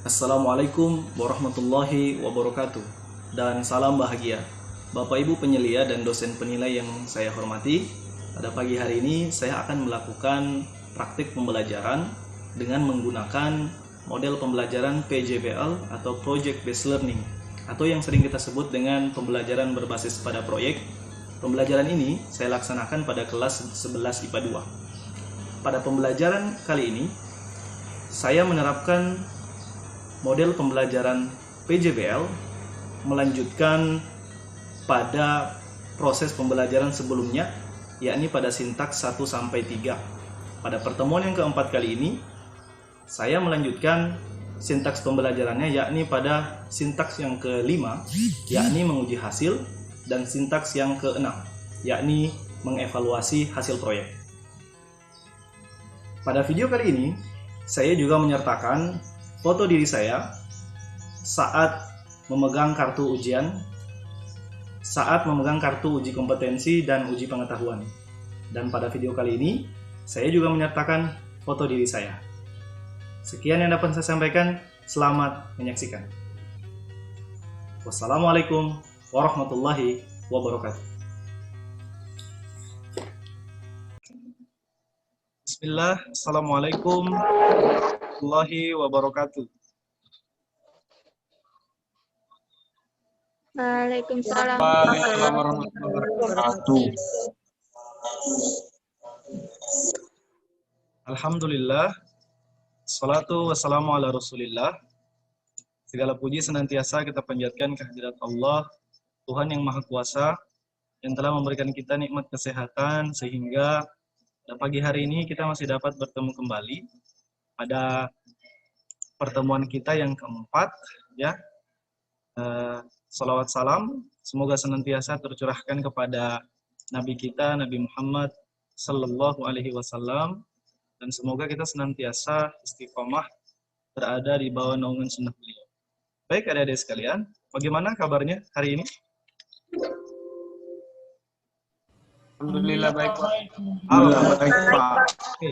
Assalamualaikum warahmatullahi wabarakatuh. Dan salam bahagia Bapak Ibu penyelia dan dosen penilai yang saya hormati. Pada pagi hari ini saya akan melakukan praktik pembelajaran dengan menggunakan model pembelajaran PJBL atau Project Based Learning, atau yang sering kita sebut dengan pembelajaran berbasis pada proyek. Pembelajaran ini saya laksanakan pada kelas 11 IPA 2. Pada pembelajaran kali ini saya menerapkan model pembelajaran PJBL melanjutkan pada proses pembelajaran sebelumnya, yakni pada sintaks 1-3. Pada pertemuan yang keempat kali ini, saya melanjutkan sintaks pembelajarannya, yakni pada sintaks yang kelima, yakni menguji hasil, dan sintaks yang keenam, yakni mengevaluasi hasil proyek. Pada video kali ini, saya juga menyertakan foto diri saya saat memegang kartu ujian, saat memegang kartu uji kompetensi dan uji pengetahuan. Dan pada video kali ini, saya juga menyertakan foto diri saya. Sekian yang dapat saya sampaikan, selamat menyaksikan. Wassalamualaikum warahmatullahi wabarakatuh. Bismillah, Assalamualaikum warahmatullahi wabarakatuh. Waalaikumsalam. Waalaikumsalam warahmatullahi wabarakatuh. Alhamdulillah, salatu wassalamu ala rasulillah. Segala puji senantiasa kita panjatkan kehadirat Allah, Tuhan yang Maha Kuasa, yang telah memberikan kita nikmat kesehatan sehingga pada pagi hari ini kita masih dapat bertemu kembali pada pertemuan kita yang keempat, ya. Salawat salam semoga senantiasa tercurahkan kepada Nabi kita, Nabi Muhammad Sallallahu Alaihi Wasallam, dan semoga kita senantiasa istiqomah berada di bawah naungan sunnah beliau. Baik adik-adik sekalian, bagaimana kabarnya hari ini? Alhamdulillah baik Pak. Alhamdulillah Baik Pak. Oke.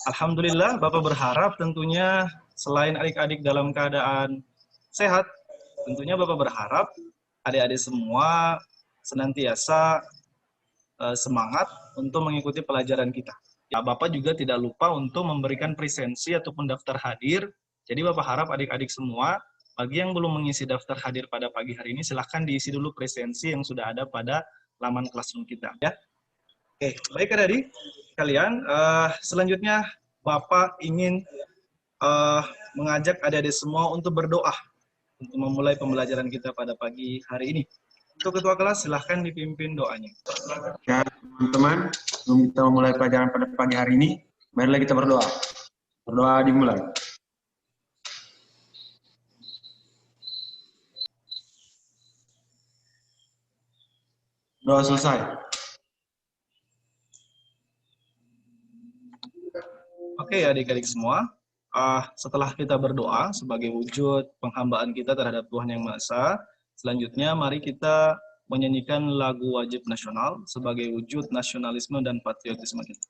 Alhamdulillah, Bapak berharap tentunya selain adik-adik dalam keadaan sehat, tentunya Bapak berharap adik-adik semua senantiasa semangat untuk mengikuti pelajaran kita. Ya, Bapak juga tidak lupa untuk memberikan presensi ataupun daftar hadir. Jadi Bapak harap adik-adik semua, bagi yang belum mengisi daftar hadir pada pagi hari ini, silahkan diisi dulu presensi yang sudah ada pada laman classroom kita. Ya. Oke, baik adik-adik kalian. Selanjutnya Bapak ingin mengajak adik-adik semua untuk berdoa untuk memulai pembelajaran kita pada pagi hari ini. Untuk ketua kelas silahkan dipimpin doanya. Ya teman-teman, sebelum kita memulai pelajaran pada pagi hari ini, marilah kita berdoa. Berdoa dimulai. Doa selesai. Oke adik-adik semua, setelah kita berdoa sebagai wujud penghambaan kita terhadap Tuhan Yang Maha Esa, selanjutnya mari kita menyanyikan lagu wajib nasional sebagai wujud nasionalisme dan patriotisme kita.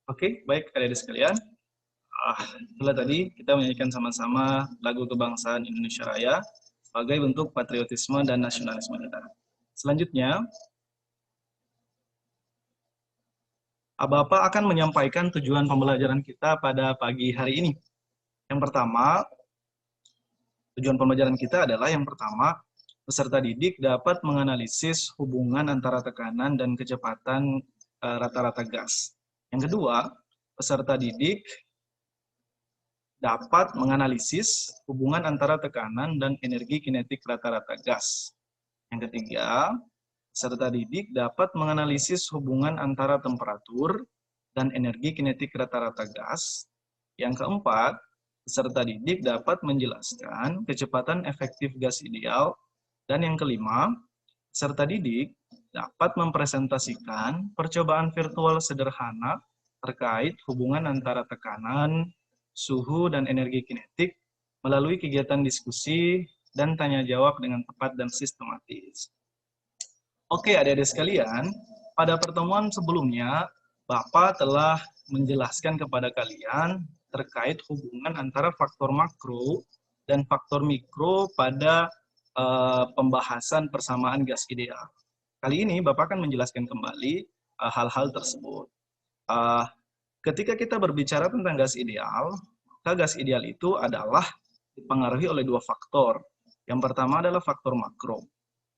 Oke, baik adik-adik sekalian. Setelah tadi kita menyanyikan sama-sama lagu kebangsaan Indonesia Raya sebagai bentuk patriotisme dan nasionalisme kita. Selanjutnya, Bapak akan menyampaikan tujuan pembelajaran kita pada pagi hari ini. Yang pertama, tujuan pembelajaran kita adalah yang pertama, peserta didik dapat menganalisis hubungan antara tekanan dan kecepatan rata-rata gas. Yang kedua, peserta didik dapat menganalisis hubungan antara tekanan dan energi kinetik rata-rata gas. Yang ketiga, peserta didik dapat menganalisis hubungan antara temperatur dan energi kinetik rata-rata gas. Yang keempat, peserta didik dapat menjelaskan kecepatan efektif gas ideal. Dan yang kelima, peserta didik dapat mempresentasikan percobaan virtual sederhana terkait hubungan antara tekanan, suhu, dan energi kinetik melalui kegiatan diskusi dan tanya jawab dengan tepat dan sistematis. Oke, adik-adik sekalian, pada pertemuan sebelumnya, Bapak telah menjelaskan kepada kalian terkait hubungan antara faktor makro dan faktor mikro pada pembahasan persamaan gas ideal. Kali ini Bapak akan menjelaskan kembali hal-hal tersebut. Ketika kita berbicara tentang gas ideal, maka gas ideal itu adalah dipengaruhi oleh dua faktor. Yang pertama adalah faktor makro.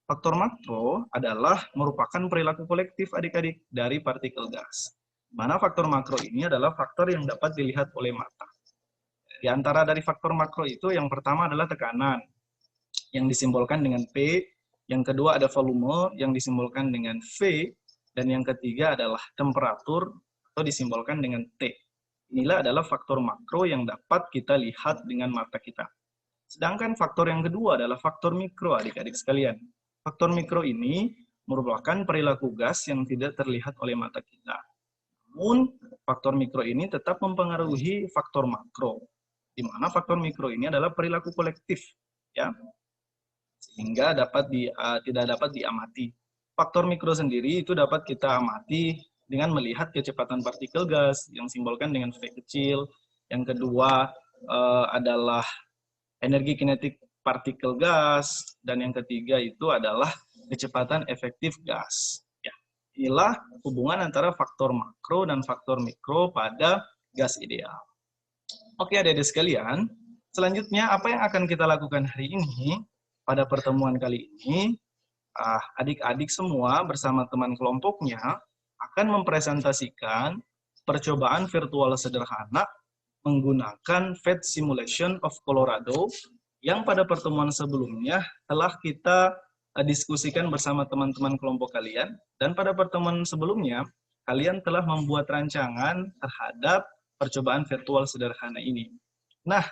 Faktor makro adalah merupakan perilaku kolektif adik-adik dari partikel gas. Mana faktor makro ini adalah faktor yang dapat dilihat oleh mata. Di antara dari faktor makro itu yang pertama adalah tekanan, yang disimbolkan dengan P. Yang kedua ada volume, yang disimbolkan dengan V. Dan yang ketiga adalah temperatur, atau disimbolkan dengan T. Inilah adalah faktor makro yang dapat kita lihat dengan mata kita. Sedangkan faktor yang kedua adalah faktor mikro, adik-adik sekalian. Faktor mikro ini merupakan perilaku gas yang tidak terlihat oleh mata kita. Namun, faktor mikro ini tetap mempengaruhi faktor makro, di mana faktor mikro ini adalah perilaku kolektif, ya, sehingga tidak dapat diamati. Faktor mikro sendiri itu dapat kita amati dengan melihat kecepatan partikel gas yang simbolkan dengan V kecil. Yang kedua adalah energi kinetik partikel gas, dan yang ketiga itu adalah kecepatan efektif gas. Ya, inilah hubungan antara faktor makro dan faktor mikro pada gas ideal. Oke, adik-adik sekalian, selanjutnya apa yang akan kita lakukan hari ini? Pada pertemuan kali ini, adik-adik semua bersama teman kelompoknya akan mempresentasikan percobaan virtual sederhana menggunakan PhET Simulation of Colorado yang pada pertemuan sebelumnya telah kita diskusikan bersama teman-teman kelompok kalian, dan pada pertemuan sebelumnya kalian telah membuat rancangan terhadap percobaan virtual sederhana ini. Nah,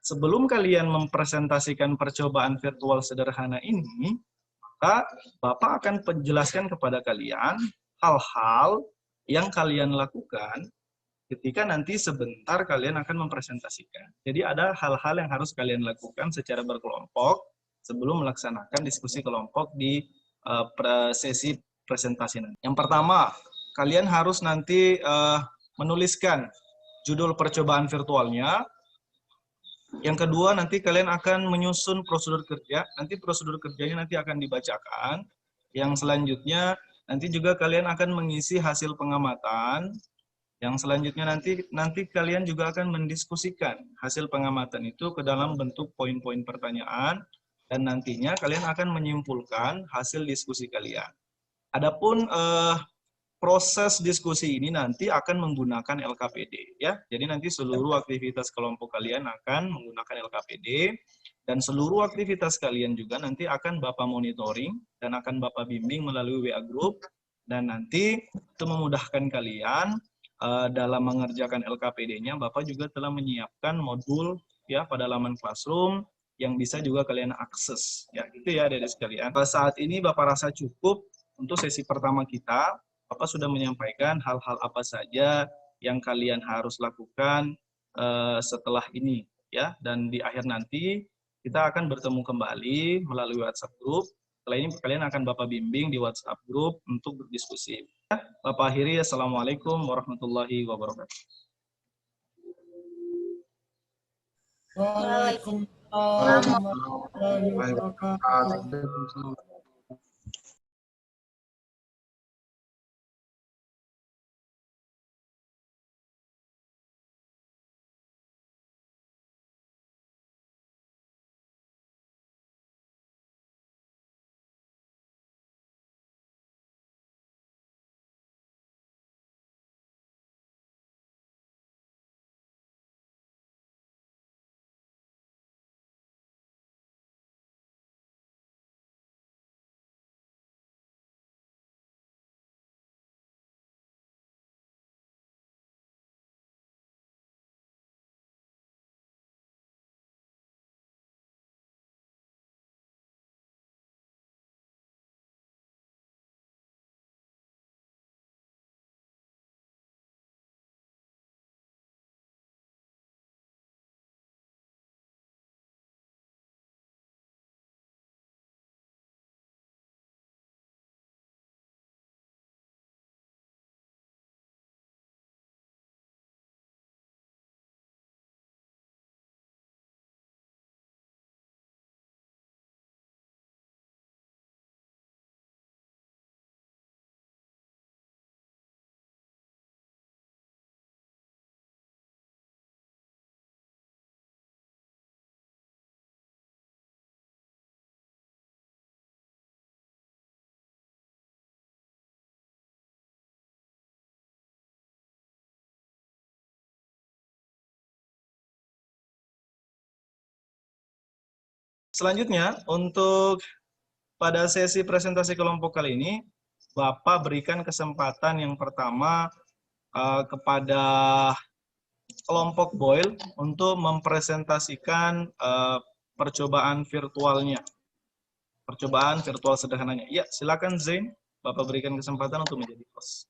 sebelum kalian mempresentasikan percobaan virtual sederhana ini, maka Bapak akan menjelaskan kepada kalian hal-hal yang kalian lakukan ketika nanti sebentar kalian akan mempresentasikan. Jadi ada hal-hal yang harus kalian lakukan secara berkelompok sebelum melaksanakan diskusi kelompok di sesi presentasi nanti. Yang pertama, kalian harus nanti menuliskan judul percobaan virtualnya. Yang kedua, nanti kalian akan menyusun prosedur kerja. Nanti prosedur kerjanya nanti akan dibacakan. Yang selanjutnya, nanti juga kalian akan mengisi hasil pengamatan. Yang selanjutnya nanti kalian juga akan mendiskusikan hasil pengamatan itu ke dalam bentuk poin-poin pertanyaan, dan nantinya kalian akan menyimpulkan hasil diskusi kalian. Adapun proses diskusi ini nanti akan menggunakan LKPD, ya. Jadi nanti seluruh aktivitas kelompok kalian akan menggunakan LKPD, dan seluruh aktivitas kalian juga nanti akan Bapak monitoring dan akan Bapak bimbing melalui WA Group, dan nanti itu memudahkan kalian dalam mengerjakan LKPD-nya. Bapak juga telah menyiapkan modul ya pada laman Classroom yang bisa juga kalian akses. Ya, gitu ya adik-adik sekalian. Saat ini Bapak rasa cukup untuk sesi pertama kita. Bapak sudah menyampaikan hal-hal apa saja yang kalian harus lakukan setelah ini, ya. Dan di akhir nanti kita akan bertemu kembali melalui WhatsApp Group. Setelah ini kalian akan Bapak bimbing di WhatsApp Group untuk berdiskusi. Bapak akhiri, Assalamualaikum warahmatullahi wabarakatuh. Waalaikumsalam warahmatullahi wabarakatuh. Waalaikumsalam. Selanjutnya, untuk pada sesi presentasi kelompok kali ini, Bapak berikan kesempatan yang pertama kepada kelompok Boyle untuk mempresentasikan percobaan virtualnya. Percobaan virtual sederhananya. Ya, silakan Zain. Bapak berikan kesempatan untuk menjadi host.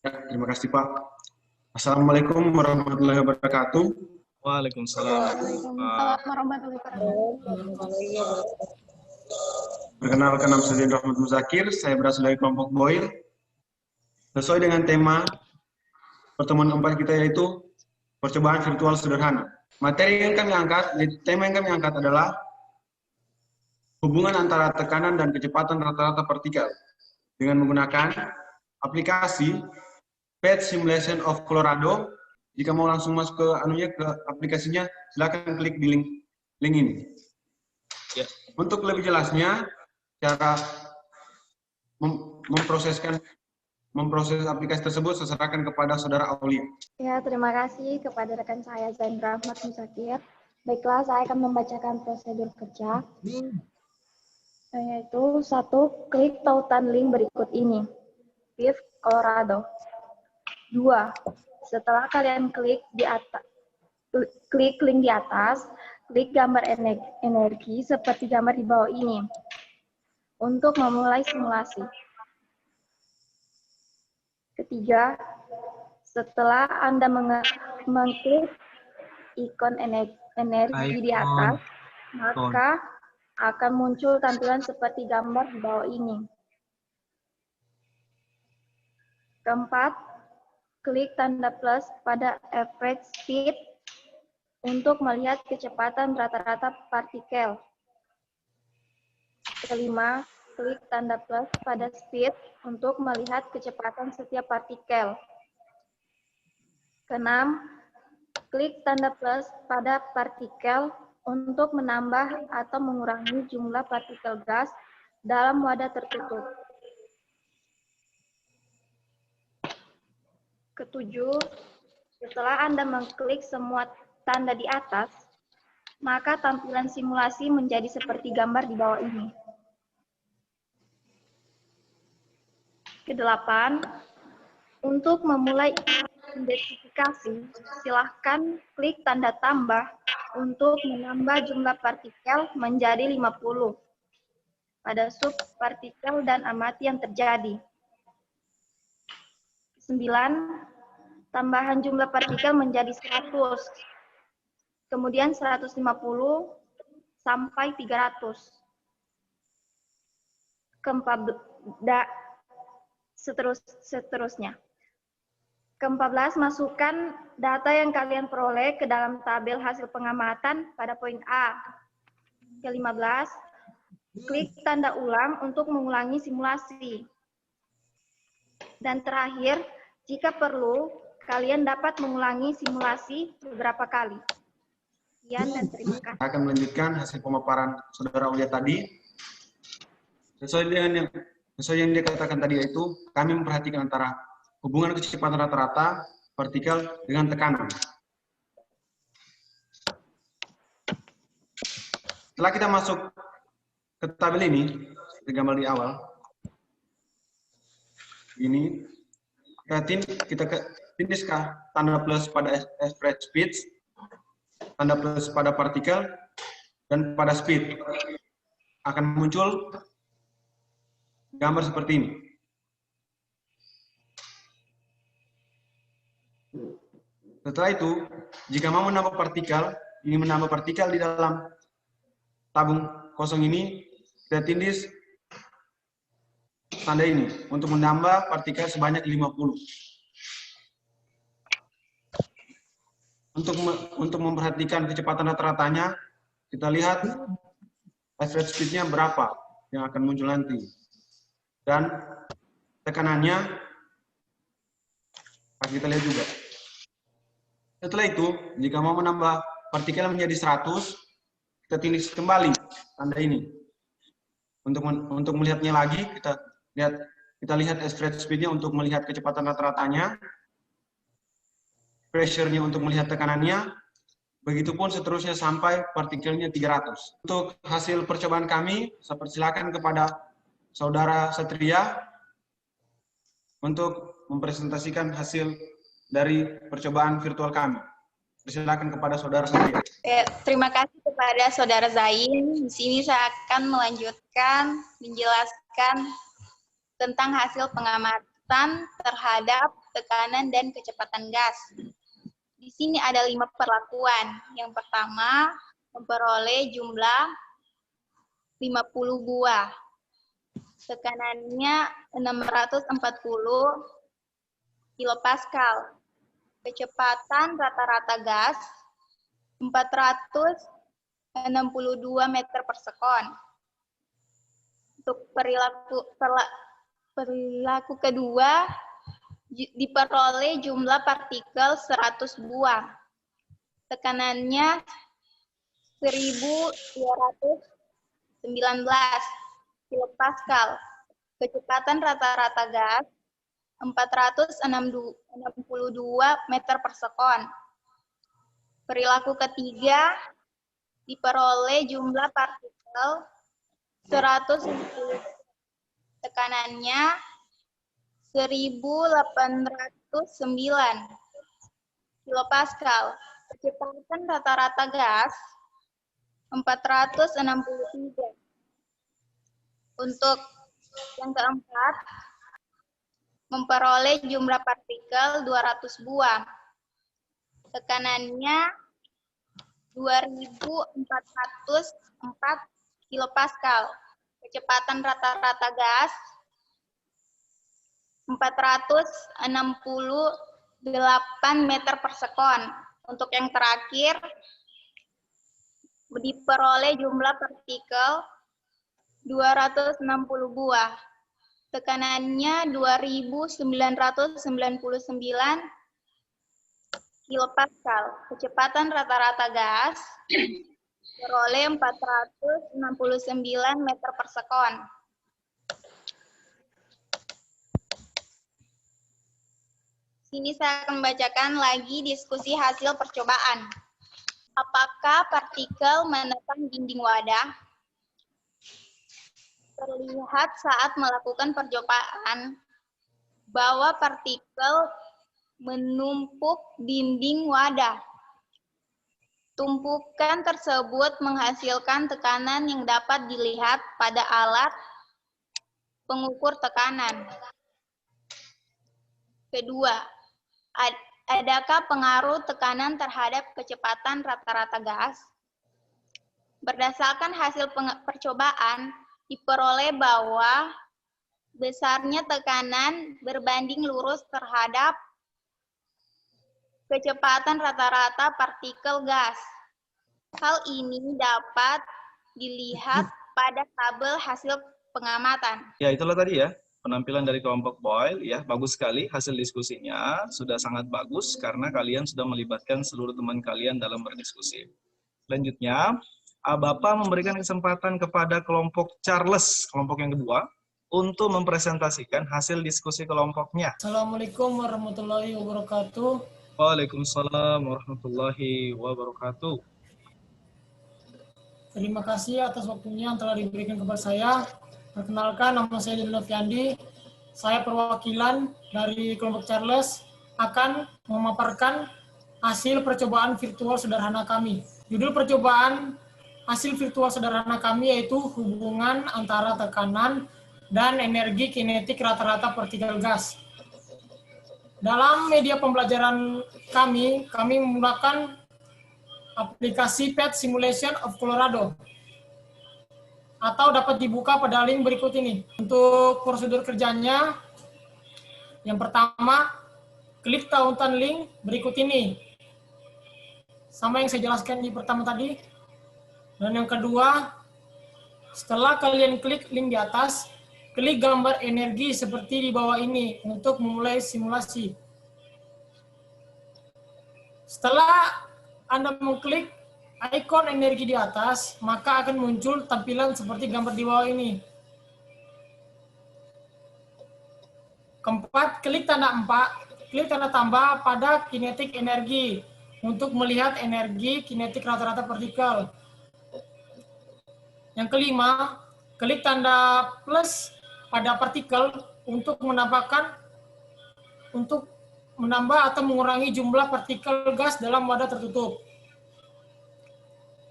Ya, terima kasih Pak. Assalamualaikum warahmatullahi wabarakatuh. Waalaikumsalam. Waalaikumsalam warahmatullahi wabarakatuh. Perkenalkan, nama saya Rahmat Muzakir, saya berasal dari kelompok Boyle. Sesuai dengan tema pertemuan keempat kita yaitu percobaan virtual sederhana. Materi yang kami angkat, tema yang kami angkat adalah hubungan antara tekanan dan kecepatan rata-rata partikel dengan menggunakan aplikasi Pet Simulation of Colorado. Jika mau langsung masuk ke aplikasinya, silakan klik di link ini. Ya. Untuk lebih jelasnya, cara memproses aplikasi tersebut saya serahkan kepada saudara Aulia. Ya, terima kasih kepada rekan saya Zain Rahmat Muzakir. Baiklah, saya akan membacakan prosedur kerja. Yaitu 1. Klik tautan link berikut ini. PIV Colorado. 2. Setelah kalian klik link di atas, klik gambar energi seperti gambar di bawah ini untuk memulai simulasi. Ketiga, setelah Anda mengklik ikon energi di atas, maka akan muncul tampilan seperti gambar di bawah ini. Keempat, klik tanda plus pada average speed untuk melihat kecepatan rata-rata partikel. Kelima, klik tanda plus pada speed untuk melihat kecepatan setiap partikel. Keenam, klik tanda plus pada partikel untuk menambah atau mengurangi jumlah partikel gas dalam wadah tertutup. Ketujuh, setelah Anda mengklik semua tanda di atas, maka tampilan simulasi menjadi seperti gambar di bawah ini. Kedelapan, untuk memulai identifikasi, silahkan klik tanda tambah untuk menambah jumlah partikel menjadi 50 pada subpartikel dan amati yang terjadi. 9. Tambahan jumlah partikel menjadi 100, kemudian 150 sampai 300. seterusnya. Ke-14, masukkan data yang kalian peroleh ke dalam tabel hasil pengamatan pada poin A. Ke-15, klik tanda ulang untuk mengulangi simulasi. Dan terakhir, jika perlu, kalian dapat mengulangi simulasi beberapa kali. Sekian dan terima kasih. Saya akan melanjutkan hasil pemaparan Saudara Aulia tadi. Sesuai yang dia katakan tadi, yaitu kami memperhatikan antara hubungan kecepatan rata-rata partikel dengan tekanan. Setelah kita masuk ke tabel ini, seperti gambar di awal, ini kita tindis tanda plus pada average speed, tanda plus pada partikel, dan pada speed. Akan muncul gambar seperti ini. Setelah itu, jika mau menambah partikel, ingin menambah partikel di dalam tabung kosong ini, kita tindis tanda ini untuk menambah partikel sebanyak 50. Untuk memperhatikan kecepatan rata-ratanya, kita lihat average speed-nya berapa yang akan muncul nanti. Dan tekanannya akan kita lihat juga. Setelah itu, jika mau menambah partikel menjadi 100, kita tindis kembali tanda ini. Untuk melihatnya lagi, kita lihat average speed-nya untuk melihat kecepatan rata-ratanya, pressure-nya untuk melihat tekanannya, begitupun seterusnya sampai partikelnya 300. Untuk hasil percobaan kami, saya persilakan kepada Saudara Satria untuk mempresentasikan hasil dari percobaan virtual kami. Persilakan kepada Saudara Satria. Terima kasih kepada Saudara Zain. Di sini saya akan menjelaskan tentang hasil pengamatan terhadap tekanan dan kecepatan gas. Di sini ada 5 perlakuan. Yang pertama, memperoleh jumlah 50 buah. Tekanannya 640 kilopascal. Kecepatan rata-rata gas 462 meter per sekon. Untuk perilaku kedua, diperoleh jumlah partikel 100 buah. Tekanannya 1219 kilopascal. Kecepatan rata-rata gas 462 meter per sekon. Perilaku ketiga, diperoleh jumlah partikel 110. Tekanannya 1809 kilopascal. Kecepatan rata-rata gas 463. Untuk yang keempat, memperoleh jumlah partikel 200 buah. Tekanannya 2404 kilopascal. Kecepatan rata-rata gas 468 meter per sekon. Untuk yang terakhir, diperoleh jumlah partikel 260 buah. Tekanannya 2999 kilopascal. Kecepatan rata-rata gas diperoleh 469 meter per sekon. Sini saya akan membacakan lagi diskusi hasil percobaan. Apakah partikel menekan dinding wadah? Terlihat saat melakukan percobaan bahwa partikel menumpuk dinding wadah. Tumpukan tersebut menghasilkan tekanan yang dapat dilihat pada alat pengukur tekanan. Kedua, adakah pengaruh tekanan terhadap kecepatan rata-rata gas? Berdasarkan hasil percobaan, diperoleh bahwa besarnya tekanan berbanding lurus terhadap kecepatan rata-rata partikel gas. Hal ini dapat dilihat pada tabel hasil pengamatan. Ya, itulah tadi ya penampilan dari kelompok Boyle ya. Bagus sekali hasil diskusinya, sudah sangat bagus karena kalian sudah melibatkan seluruh teman kalian dalam berdiskusi. Selanjutnya, Bapak memberikan kesempatan kepada kelompok Charles, kelompok yang kedua, untuk mempresentasikan hasil diskusi kelompoknya. Assalamualaikum warahmatullahi wabarakatuh. Waalaikumsalam warahmatullahi wabarakatuh. Terima kasih atas waktunya yang telah diberikan kepada saya. Perkenalkan, nama saya Dino Fiandi. Saya perwakilan dari kelompok Charles akan memaparkan hasil percobaan virtual sederhana kami. Judul percobaan hasil virtual sederhana kami yaitu hubungan antara tekanan dan energi kinetik rata-rata partikel gas. Dalam media pembelajaran kami menggunakan aplikasi PET Simulation of Colorado atau dapat dibuka pada link berikut ini. Untuk prosedur kerjanya, yang pertama, klik tautan link berikut ini. Sama yang saya jelaskan di pertama tadi. Dan yang kedua, setelah kalian klik link di atas, klik gambar energi seperti di bawah ini untuk memulai simulasi. Setelah Anda mengklik ikon energi di atas, maka akan muncul tampilan seperti gambar di bawah ini. Keempat, klik tanda tambah pada kinetik energi untuk melihat energi kinetik rata-rata partikel. Yang kelima, klik tanda plus pada partikel untuk menambah atau mengurangi jumlah partikel gas dalam wadah tertutup.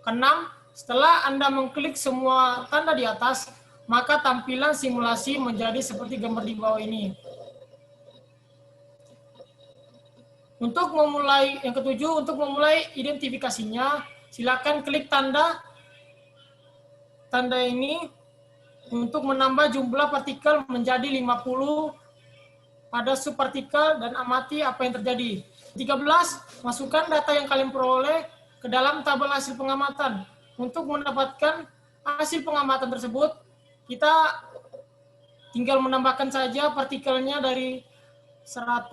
Keenam, setelah Anda mengklik semua tanda di atas, maka tampilan simulasi menjadi seperti gambar di bawah ini. Yang ketujuh, untuk memulai identifikasinya, silakan klik tanda ini untuk menambah jumlah partikel menjadi 50 pada subpartikel dan amati apa yang terjadi. 13, masukkan data yang kalian peroleh ke dalam tabel hasil pengamatan. Untuk mendapatkan hasil pengamatan tersebut, kita tinggal menambahkan saja partikelnya dari 100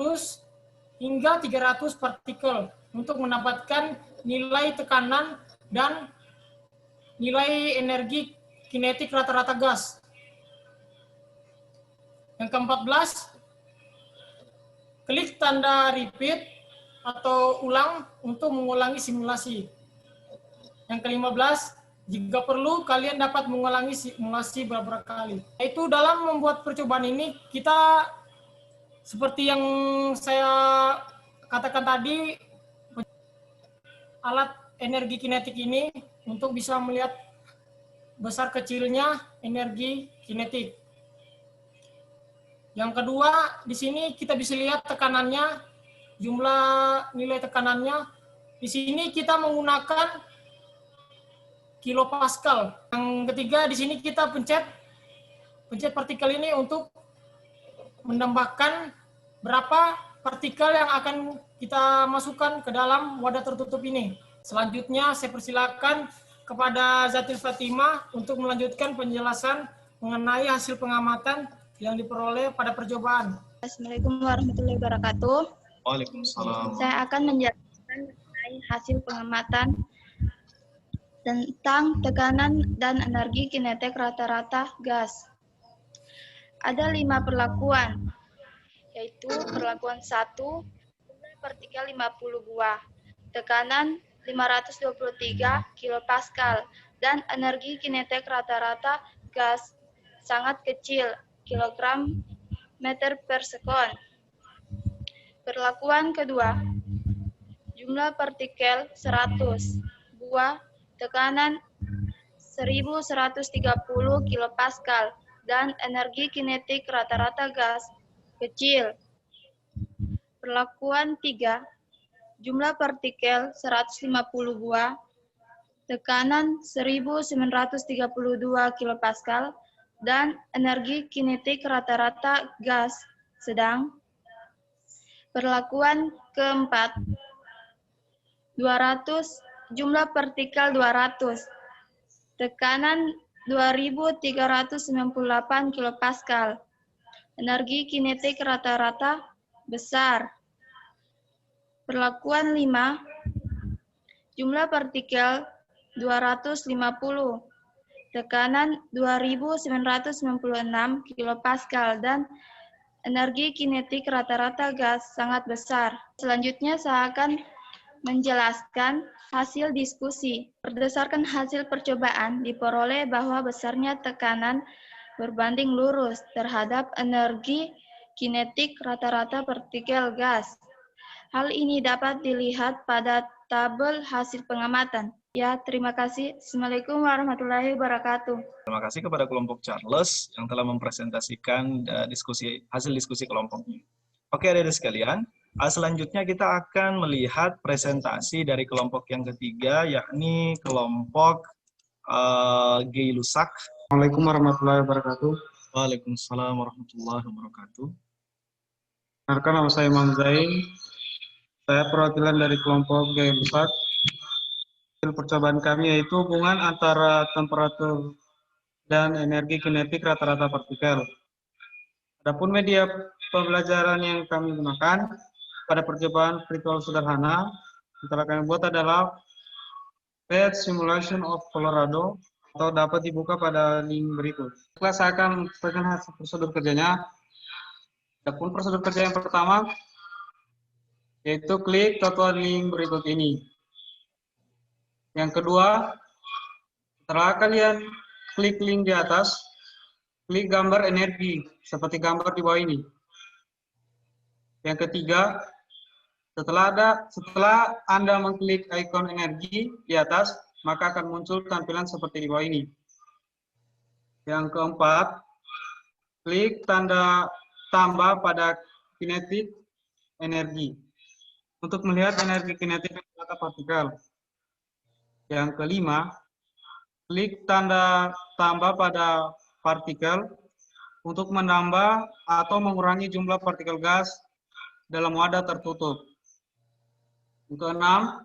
hingga 300 partikel untuk mendapatkan nilai tekanan dan nilai energi kinetik rata-rata gas. Yang ke-14, klik tanda repeat atau ulang untuk mengulangi simulasi. Yang ke-15, jika perlu kalian dapat mengulangi simulasi beberapa kali. Yaitu dalam membuat percobaan ini, kita seperti yang saya katakan tadi, alat energi kinetik ini untuk bisa melihat besar kecilnya energi kinetik. Yang kedua, di sini kita bisa lihat tekanannya, jumlah nilai tekanannya. Di sini kita menggunakan kilopascal. Yang ketiga, di sini kita pencet partikel ini untuk menambahkan berapa partikel yang akan kita masukkan ke dalam wadah tertutup ini. Selanjutnya, saya persilakan kepada Zatil Fatimah untuk melanjutkan penjelasan mengenai hasil pengamatan yang diperoleh pada percobaan. Assalamualaikum warahmatullahi wabarakatuh. Waalaikumsalam. Saya akan menjelaskan mengenai hasil pengamatan tentang tekanan dan energi kinetik rata-rata gas. Ada 5 perlakuan, yaitu perlakuan 1, partikel 50 buah, tekanan 523 kilopascal, dan energi kinetik rata-rata gas sangat kecil, kilogram meter per sekon. Perlakuan kedua, jumlah partikel 100 buah, tekanan 1130 kilopascal, dan energi kinetik rata-rata gas kecil. Perlakuan 3, jumlah partikel 150 buah, tekanan 1932 kilopascal, dan energi kinetik rata-rata gas sedang. Perlakuan keempat, 200, jumlah partikel 200, tekanan 2398 kilopascal, energi kinetik rata-rata besar. Perlakuan 5, jumlah partikel 250, tekanan 2996 kilopascal, dan energi kinetik rata-rata gas sangat besar. Selanjutnya saya akan menjelaskan hasil diskusi. Berdasarkan hasil percobaan, diperoleh bahwa besarnya tekanan berbanding lurus terhadap energi kinetik rata-rata partikel gas. Hal ini dapat dilihat pada tabel hasil pengamatan. Ya, terima kasih. Assalamualaikum warahmatullahi wabarakatuh. Terima kasih kepada kelompok Charles yang telah mempresentasikan hasil diskusi kelompoknya. Oke, adik-adik sekalian, selanjutnya kita akan melihat presentasi dari kelompok yang ketiga, yakni kelompok Geilusak. Assalamualaikum warahmatullahi wabarakatuh. Waalaikumsalam warahmatullahi wabarakatuh. Perkenalkan, nama saya Imam Zain. Saya perwakilan dari kelompok Geilusak. Hasil percobaan kami yaitu hubungan antara temperatur dan energi kinetik rata-rata partikel. Adapun media pembelajaran yang kami gunakan pada percobaan virtual sederhana yang telah kami buat adalah PET Simulation of Colorado, atau dapat dibuka pada link berikut. Setelah saya akan menjelaskan hasil prosedur kerjanya. Adapun prosedur kerja yang pertama yaitu klik total link berikut ini. Yang kedua, setelah kalian klik link di atas, klik gambar energi seperti gambar di bawah ini. Yang ketiga, setelah Anda mengklik ikon energi di atas, maka akan muncul tampilan seperti di bawah ini. Yang keempat, klik tanda tambah pada kinetik energi untuk melihat energi kinetik rata partikel. Yang kelima, klik tanda tambah pada partikel untuk menambah atau mengurangi jumlah partikel gas dalam wadah tertutup. Yang keenam,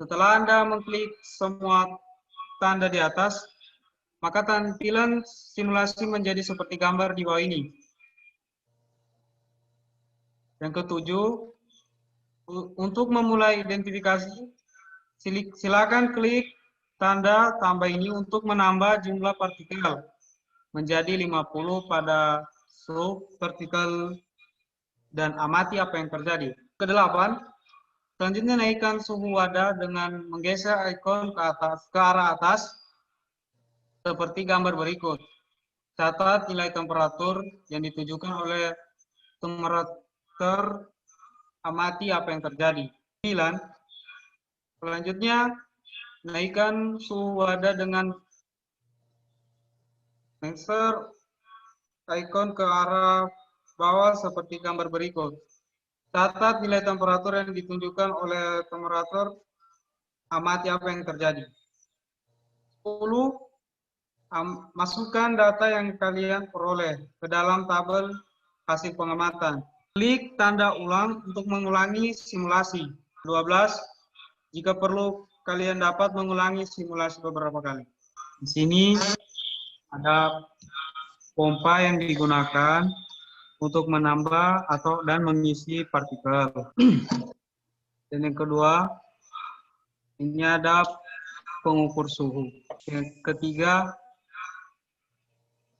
setelah Anda mengklik semua tanda di atas, maka tampilan simulasi menjadi seperti gambar di bawah ini. Yang ketujuh, untuk memulai identifikasi, silakan klik tanda tambah ini untuk menambah jumlah partikel menjadi 50 pada seluruh partikel dan amati apa yang terjadi. Kedelapan, selanjutnya naikkan suhu wadah dengan menggeser ikon ke arah atas seperti gambar berikut. Catat nilai temperatur yang ditujukan oleh temperatur, amati apa yang terjadi. 9. Selanjutnya, naikkan suhu wadah dengan menggeser ikon ke arah bawah seperti gambar berikut. Catat nilai temperatur yang ditunjukkan oleh temperatur, amati apa yang terjadi. 10. Masukkan data yang kalian peroleh ke dalam tabel hasil pengamatan. Klik tanda ulang untuk mengulangi simulasi. 12. Jika perlu, kalian dapat mengulangi simulasi beberapa kali. Di sini ada pompa yang digunakan untuk menambah dan mengisi partikel. Dan yang kedua, ini ada pengukur suhu. Yang ketiga,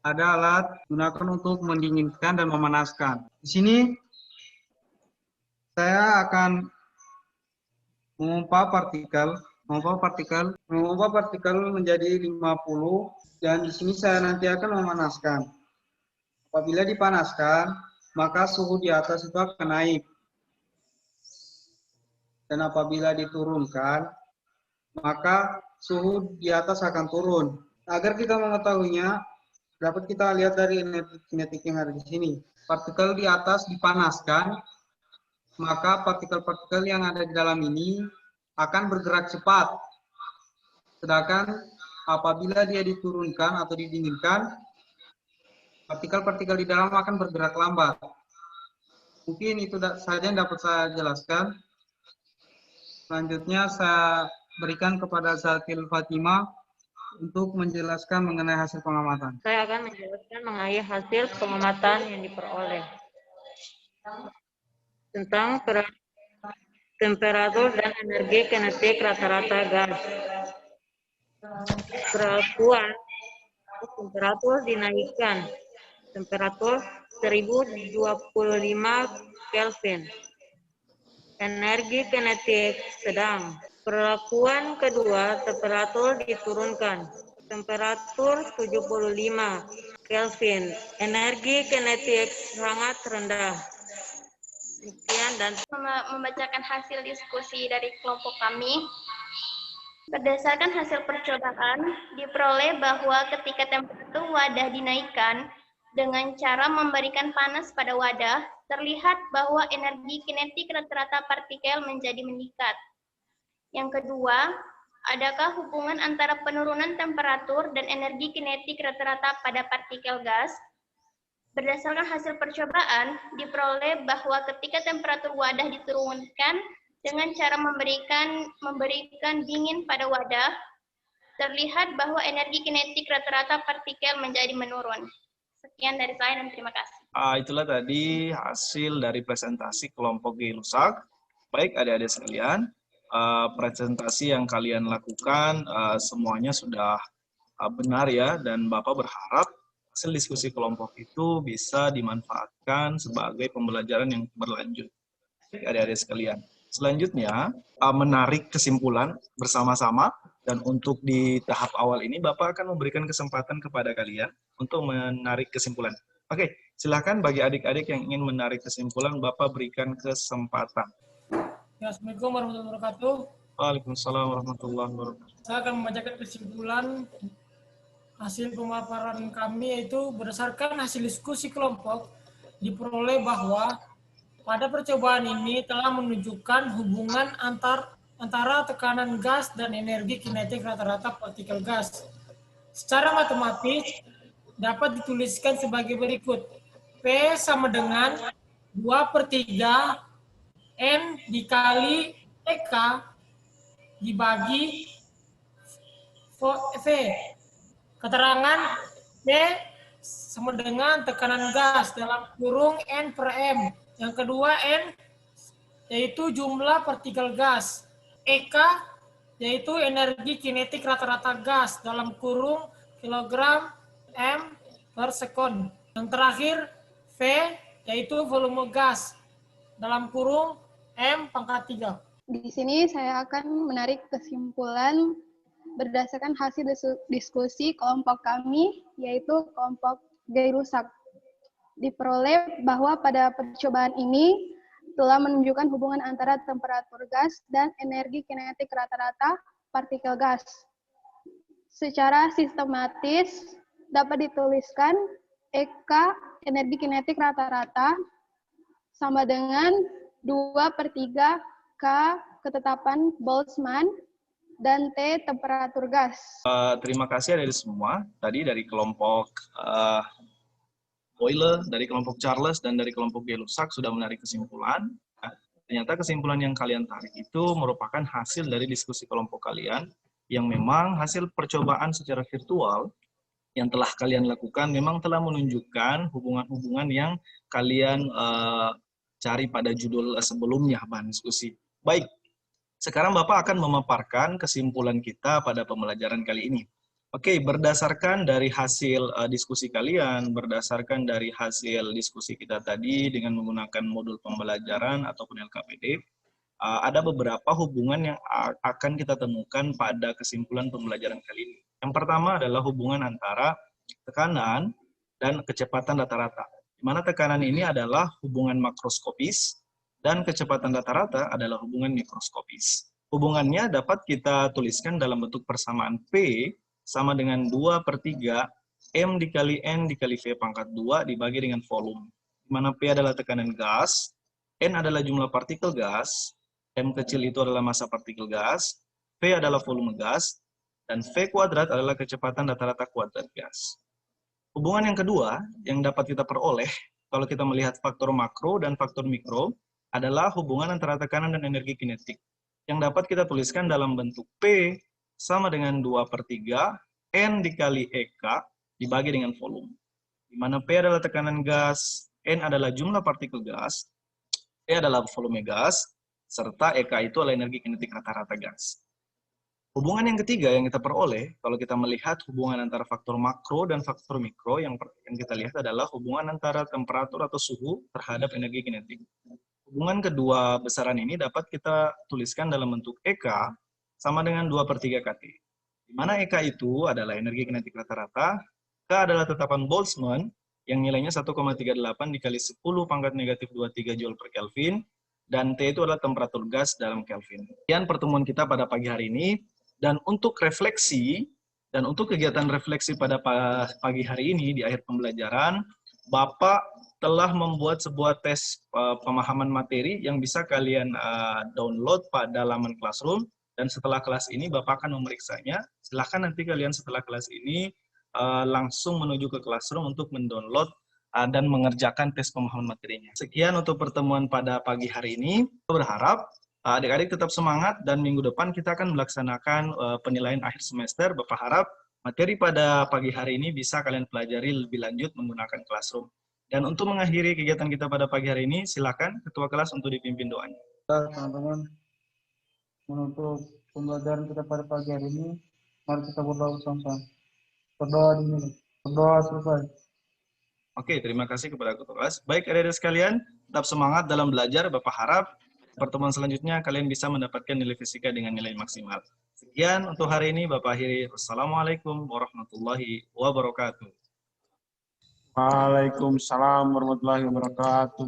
ada alat digunakan untuk mendinginkan dan memanaskan. Di sini saya akan mengumpa partikel menjadi 50, dan di sini saya nanti akan memanaskan. Apabila dipanaskan, maka suhu di atas itu akan naik. Dan apabila diturunkan, maka suhu di atas akan turun. Agar kita mengetahuinya, dapat kita lihat dari energi kinetik yang ada di sini. Partikel di atas dipanaskan, maka partikel-partikel yang ada di dalam ini akan bergerak cepat. Sedangkan apabila dia diturunkan atau didinginkan, partikel-partikel di dalam akan bergerak lambat. Mungkin itu saja yang dapat saya jelaskan. Selanjutnya saya berikan kepada Zakil Fatima untuk menjelaskan mengenai hasil pengamatan. Saya akan menjelaskan mengenai hasil pengamatan yang diperoleh tentang temperatur dan energi kinetik rata-rata gas. Perlakuan temperatur dinaikkan. Temperatur 1025 Kelvin. Energi kinetik sedang. Perlakuan kedua, temperatur diturunkan. Temperatur 75 Kelvin. Energi kinetik sangat rendah. Sekian dan Membacakan hasil diskusi dari kelompok kami. Berdasarkan hasil percobaan, diperoleh bahwa ketika temperatur wadah dinaikkan dengan cara memberikan panas pada wadah, terlihat bahwa energi kinetik rata-rata partikel menjadi meningkat. Yang kedua, adakah hubungan antara penurunan temperatur dan energi kinetik rata-rata pada partikel gas? Berdasarkan hasil percobaan, diperoleh bahwa ketika temperatur wadah diturunkan dengan cara memberikan dingin pada wadah, terlihat bahwa energi kinetik rata-rata partikel menjadi menurun. Sekian dari saya dan terima kasih. Itulah tadi hasil dari presentasi kelompok G-Lusak. Baik adik-adik sekalian, presentasi yang kalian lakukan semuanya sudah benar ya, dan Bapak berharap hasil diskusi kelompok itu bisa dimanfaatkan sebagai pembelajaran yang berlanjut. Baik adik-adik sekalian. Selanjutnya, menarik kesimpulan bersama-sama, dan untuk di tahap awal ini Bapak akan memberikan kesempatan kepada kalian untuk menarik kesimpulan. Oke, silakan bagi adik-adik yang ingin menarik kesimpulan, Bapak berikan kesempatan. Ya, Assalamualaikum warahmatullahi wabarakatuh. Waalaikumsalam warahmatullahi wabarakatuh. Saya akan membacakan kesimpulan hasil pemaparan kami, yaitu berdasarkan hasil diskusi kelompok, diperoleh bahwa pada percobaan ini telah menunjukkan hubungan antara tekanan gas dan energi kinetik rata-rata partikel gas. Secara matematis dapat dituliskan sebagai berikut. P sama dengan 2/3 N dikali EK dibagi V. Keterangan P sama dengan tekanan gas dalam kurung N per M. Yang kedua N yaitu jumlah partikel gas. EK yaitu energi kinetik rata-rata gas dalam kurung kilogram M per sekon. Yang terakhir V yaitu volume gas dalam kurung M pangkat 3. Di sini saya akan menarik kesimpulan berdasarkan hasil diskusi kelompok kami, yaitu kelompok G-Lusak. Diperoleh bahwa pada percobaan ini telah menunjukkan hubungan antara temperatur gas dan energi kinetik rata-rata partikel gas. Secara sistematis dapat dituliskan EK energi kinetik rata-rata sama dengan 2/3 K ketetapan Boltzmann dan T temperatur gas. Terima kasih dari semua, tadi dari kelompok Boyle, dari kelompok Charles, dan dari kelompok G-Lusak sudah menarik kesimpulan. Nah, ternyata kesimpulan yang kalian tarik itu merupakan hasil dari diskusi kelompok kalian, yang memang hasil percobaan secara virtual yang telah kalian lakukan memang telah menunjukkan hubungan-hubungan yang kalian cari pada judul sebelumnya bahan diskusi. Baik, sekarang Bapak akan memaparkan kesimpulan kita pada pembelajaran kali ini. Oke, berdasarkan dari hasil diskusi kalian, berdasarkan dari hasil diskusi kita tadi dengan menggunakan modul pembelajaran ataupun LKPD, ada beberapa hubungan yang akan kita temukan pada kesimpulan pembelajaran kali ini. Yang pertama adalah hubungan antara tekanan dan kecepatan rata-rata. Di mana tekanan ini adalah hubungan makroskopis dan kecepatan rata-rata adalah hubungan mikroskopis. Hubungannya dapat kita tuliskan dalam bentuk persamaan P sama dengan 2/3 M dikali N dikali V pangkat 2 dibagi dengan volume. Di mana P adalah tekanan gas, N adalah jumlah partikel gas, M kecil itu adalah massa partikel gas, V adalah volume gas, dan V kuadrat adalah kecepatan rata-rata kuadrat gas. Hubungan yang kedua yang dapat kita peroleh kalau kita melihat faktor makro dan faktor mikro adalah hubungan antara tekanan dan energi kinetik yang dapat kita tuliskan dalam bentuk P sama dengan 2/3 N dikali EK dibagi dengan volume. Di mana P adalah tekanan gas, N adalah jumlah partikel gas, E adalah volume gas, serta EK itu adalah energi kinetik rata-rata gas. Hubungan yang ketiga yang kita peroleh, kalau kita melihat hubungan antara faktor makro dan faktor mikro, yang kita lihat adalah hubungan antara temperatur atau suhu terhadap energi kinetik. Hubungan kedua besaran ini dapat kita tuliskan dalam bentuk EK sama dengan 2/3 kT. Di mana EK itu adalah energi kinetik rata-rata, K adalah tetapan Boltzmann yang nilainya 1,38 dikali 10⁻⁻23 Joule per Kelvin, dan T itu adalah temperatur gas dalam Kelvin. Sekian pertemuan kita pada pagi hari ini, dan untuk refleksi, dan untuk kegiatan refleksi pada pagi hari ini di akhir pembelajaran, Bapak telah membuat sebuah tes pemahaman materi yang bisa kalian download pada laman Classroom, dan setelah kelas ini Bapak akan memeriksanya. Silahkan nanti kalian setelah kelas ini langsung menuju ke Classroom untuk mendownload dan mengerjakan tes pemahaman materinya. Sekian untuk pertemuan pada pagi hari ini. Saya berharap adik-adik tetap semangat dan minggu depan kita akan melaksanakan penilaian akhir semester. Bapak harap materi pada pagi hari ini bisa kalian pelajari lebih lanjut menggunakan Classroom. Dan untuk mengakhiri kegiatan kita pada pagi hari ini, silakan Ketua Kelas untuk dipimpin doanya. Teman-teman, menutup pembelajaran kita pada pagi hari ini, mari kita berdoa bersama-sama. Berdoa dulu. Berdoa selesai. Oke, terima kasih kepada Ketua Kelas. Baik, adik-adik sekalian, tetap semangat dalam belajar. Bapak harap pertemuan selanjutnya kalian bisa mendapatkan nilai fisika dengan nilai maksimal. Sekian untuk hari ini, Bapak akhiri. Wassalamualaikum warahmatullahi wabarakatuh. Waalaikumsalam warahmatullahi wabarakatuh.